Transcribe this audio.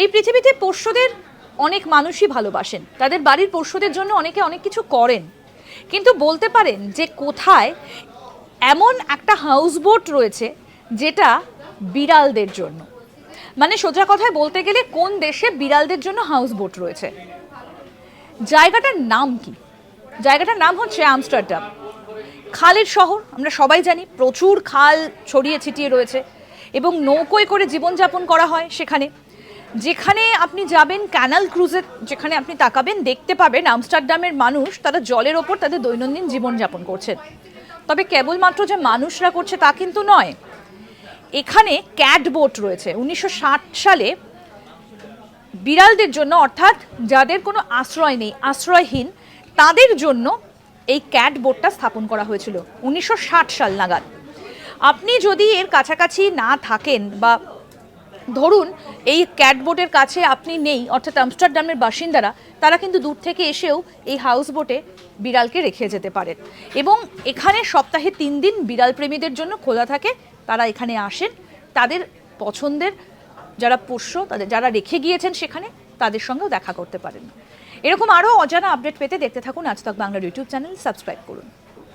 এই পৃথিবীতে পোষ্যদের অনেক মানুষই ভালোবাসেন, তাদের বাড়ির পোষ্যদের জন্য অনেকে অনেক কিছু করেন, কিন্তু বলতে পারেন যে কোথায় এমন একটা হাউসবোট রয়েছে যেটা বিড়ালদের জন্য? মানে সোজা কথায় বলতে গেলে কোন দেশে বিড়ালদের জন্য হাউসবোট রয়েছে? জায়গাটার নাম কি? জায়গাটার নাম হচ্ছে আমস্টারডাম। খালের শহর, আমরা সবাই জানি, প্রচুর খাল ছড়িয়ে ছিটিয়ে রয়েছে এবং নৌকোয় করে জীবনযাপন করা হয় সেখানে। যেখানে আপনি যাবেন ক্যানাল ক্রুজে, যেখানে আপনি তাকাবেন দেখতে পাবেন আমস্টারডামের মানুষ তারা জলের ওপর তাদের দৈনন্দিন জীবনযাপন করছেন। তবে কেবলমাত্র যে মানুষরা করছে তা কিন্তু নয়, এখানে ক্যাট বোট রয়েছে। 1960 সালে বিড়ালদের জন্য, অর্থাৎ যাদের কোনো আশ্রয় নেই, আশ্রয়হীন, তাদের জন্য এই ক্যাট বোটটা স্থাপন করা হয়েছিল 1960 সাল নাগাদ। আপনি যদি এর কাছাকাছি না থাকেন বা ধরুন এই ক্যাট বোটের কাছে আপনি নেই, অর্থাৎ আমস্টারডামের বাসিন্দারা, তারা কিন্তু দূর থেকে এসেও এই হাউস বোটে বিড়ালকে রেখে যেতে পারেন। এবং এখানে সপ্তাহে 3 দিন বিড়াল প্রেমীদের জন্য খোলা থাকে। তারা এখানে আসেন, তাদের পছন্দের যারা পোষ্য, তাদের যারা রেখে গিয়েছেন সেখানে, তাদের সঙ্গেও দেখা করতে পারেন। এরকম আরও অজানা আপডেট পেতে দেখতে থাকুন আজ তাক বাংলার ইউটিউব চ্যানেল, সাবস্ক্রাইব করুন।